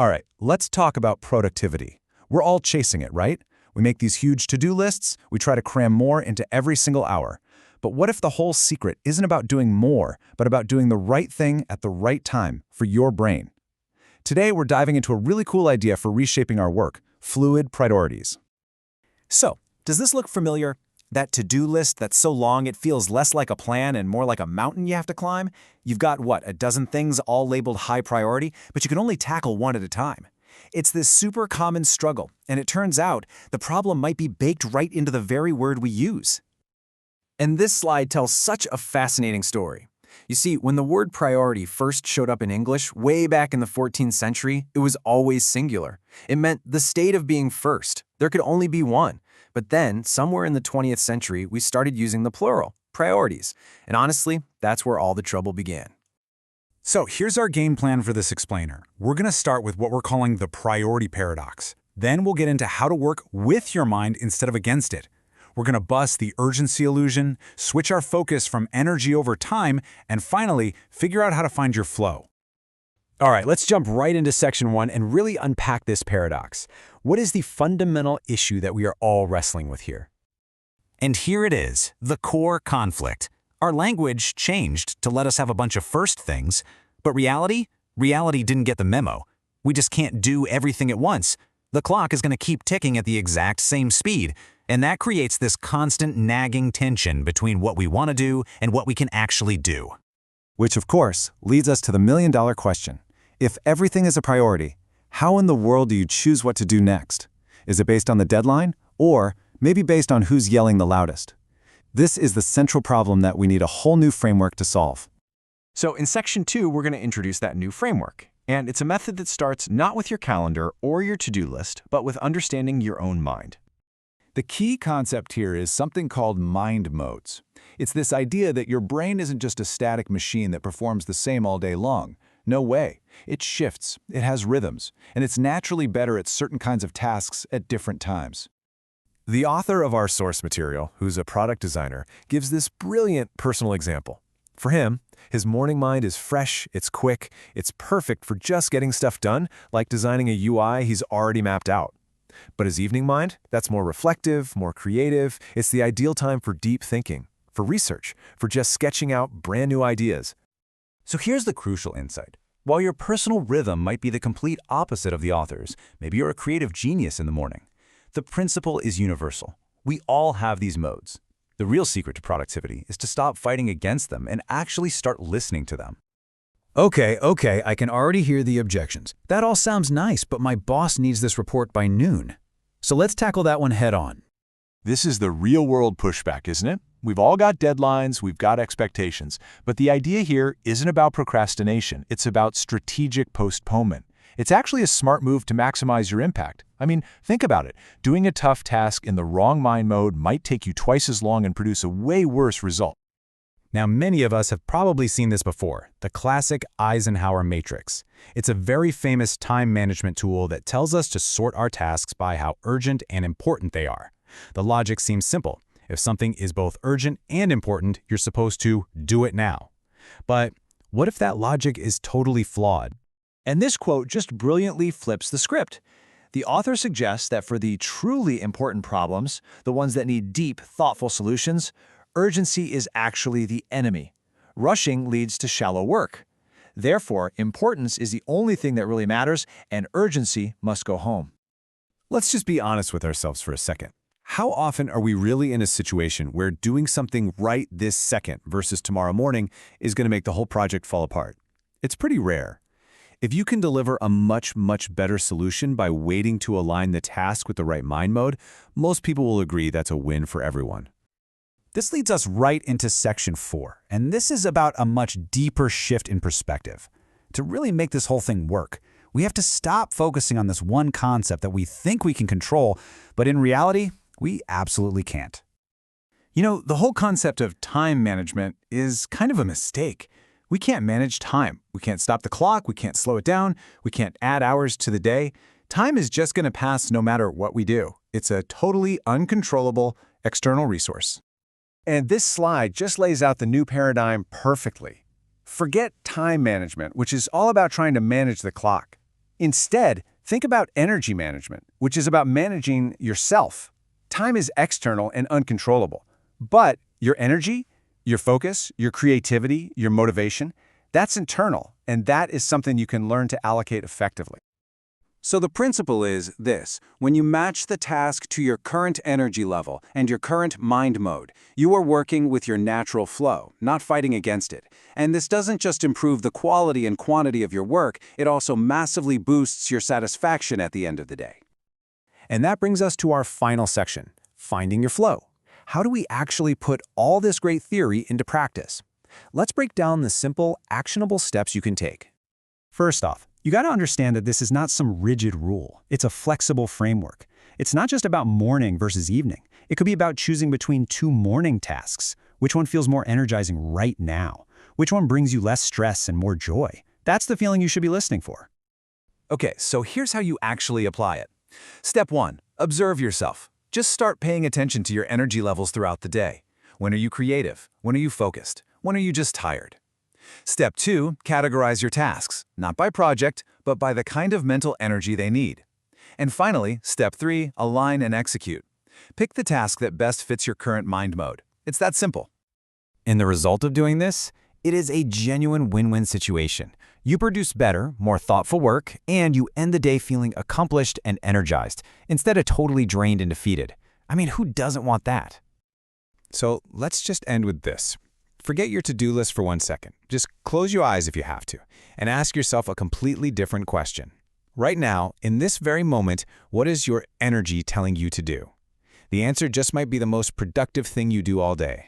All right, let's talk about productivity. We're all chasing it, right? We make these huge to-do lists, we try to cram more into every single hour. But what if the whole secret isn't about doing more, but about doing the right thing at the right time for your brain? Today, we're diving into a really cool idea for reshaping our work: fluid priorities. So, does this look familiar? That to-do list that's so long it feels less like a plan and more like a mountain you have to climb? You've got, what, a dozen things all labeled high priority, but you can only tackle one at a time. It's this super common struggle, and it turns out the problem might be baked right into the very word we use. And this slide tells such a fascinating story. You see, when the word priority first showed up in English, way back in the 14th century, it was always singular. It meant the state of being first. There could only be one. But then, somewhere in the 20th century, we started using the plural, priorities. And honestly, that's where all the trouble began. So here's our game plan for this explainer. We're going to start with what we're calling the priority paradox. Then we'll get into how to work with your mind instead of against it. We're going to bust the urgency illusion, switch our focus from energy over time, and finally, figure out how to find your flow. All right, let's jump right into section 1 and really unpack this paradox. What is the fundamental issue that we are all wrestling with here? And here it is, the core conflict. Our language changed to let us have a bunch of first things, but reality didn't get the memo. We just can't do everything at once. The clock is going to keep ticking at the exact same speed, and that creates this constant nagging tension between what we want to do and what we can actually do. Which, of course, leads us to the million-dollar question. If everything is a priority, how in the world do you choose what to do next? Is it based on the deadline, or maybe based on who's yelling the loudest? This is the central problem that we need a whole new framework to solve. So in section 2, we're going to introduce that new framework. And it's a method that starts not with your calendar or your to-do list, but with understanding your own mind. The key concept here is something called mind modes. It's this idea that your brain isn't just a static machine that performs the same all day long. No way. It shifts, it has rhythms, and it's naturally better at certain kinds of tasks at different times. The author of our source material, who's a product designer, gives this brilliant personal example. For him, his morning mind is fresh, it's quick, it's perfect for just getting stuff done, like designing a UI he's already mapped out. But his evening mind, that's more reflective, more creative. It's the ideal time for deep thinking, for research, for just sketching out brand new ideas. So here's the crucial insight. While your personal rhythm might be the complete opposite of the author's, maybe you're a creative genius in the morning, the principle is universal. We all have these modes. The real secret to productivity is to stop fighting against them and actually start listening to them. Okay, I can already hear the objections. That all sounds nice, but my boss needs this report by noon. So let's tackle that one head on. This is the real-world pushback, isn't it? We've all got deadlines, we've got expectations, but the idea here isn't about procrastination, it's about strategic postponement. It's actually a smart move to maximize your impact. I mean, think about it. Doing a tough task in the wrong mind mode might take you twice as long and produce a way worse result. Now, many of us have probably seen this before, the classic Eisenhower matrix. It's a very famous time management tool that tells us to sort our tasks by how urgent and important they are. The logic seems simple. If something is both urgent and important, you're supposed to do it now. But what if that logic is totally flawed? And this quote just brilliantly flips the script. The author suggests that for the truly important problems, the ones that need deep, thoughtful solutions, urgency is actually the enemy. Rushing leads to shallow work. Therefore, importance is the only thing that really matters, and urgency must go home. Let's just be honest with ourselves for a second. How often are we really in a situation where doing something right this second versus tomorrow morning is going to make the whole project fall apart? It's pretty rare. If you can deliver a much better solution by waiting to align the task with the right mind mode, most people will agree that's a win for everyone. This leads us right into section 4, and this is about a much deeper shift in perspective. To really make this whole thing work, we have to stop focusing on this one concept that we think we can control, but in reality, we absolutely can't. You know, the whole concept of time management is kind of a mistake. We can't manage time. We can't stop the clock. We can't slow it down. We can't add hours to the day. Time is just going to pass no matter what we do. It's a totally uncontrollable external resource. And this slide just lays out the new paradigm perfectly. Forget time management, which is all about trying to manage the clock. Instead, think about energy management, which is about managing yourself. Time is external and uncontrollable, but your energy, your focus, your creativity, your motivation, that's internal, and that is something you can learn to allocate effectively. So the principle is this: when you match the task to your current energy level and your current mind mode, you are working with your natural flow, not fighting against it. And this doesn't just improve the quality and quantity of your work, it also massively boosts your satisfaction at the end of the day. And that brings us to our final section, finding your flow. How do we actually put all this great theory into practice? Let's break down the simple, actionable steps you can take. First off, you got to understand that this is not some rigid rule. It's a flexible framework. It's not just about morning versus evening. It could be about choosing between two morning tasks. Which one feels more energizing right now? Which one brings you less stress and more joy? That's the feeling you should be listening for. Okay, so here's how you actually apply it. Step 1. Observe yourself. Just start paying attention to your energy levels throughout the day. When are you creative? When are you focused? When are you just tired? Step 2. Categorize your tasks, not by project, but by the kind of mental energy they need. And finally, Step 3. Align and execute. Pick the task that best fits your current mind mode. It's that simple. And the result of doing this? It is a genuine win-win situation. You produce better, more thoughtful work, and you end the day feeling accomplished and energized, instead of totally drained and defeated. I mean, who doesn't want that? So let's just end with this. Forget your to-do list for 1 second. Just close your eyes if you have to, and ask yourself a completely different question. Right now, in this very moment, what is your energy telling you to do? The answer just might be the most productive thing you do all day.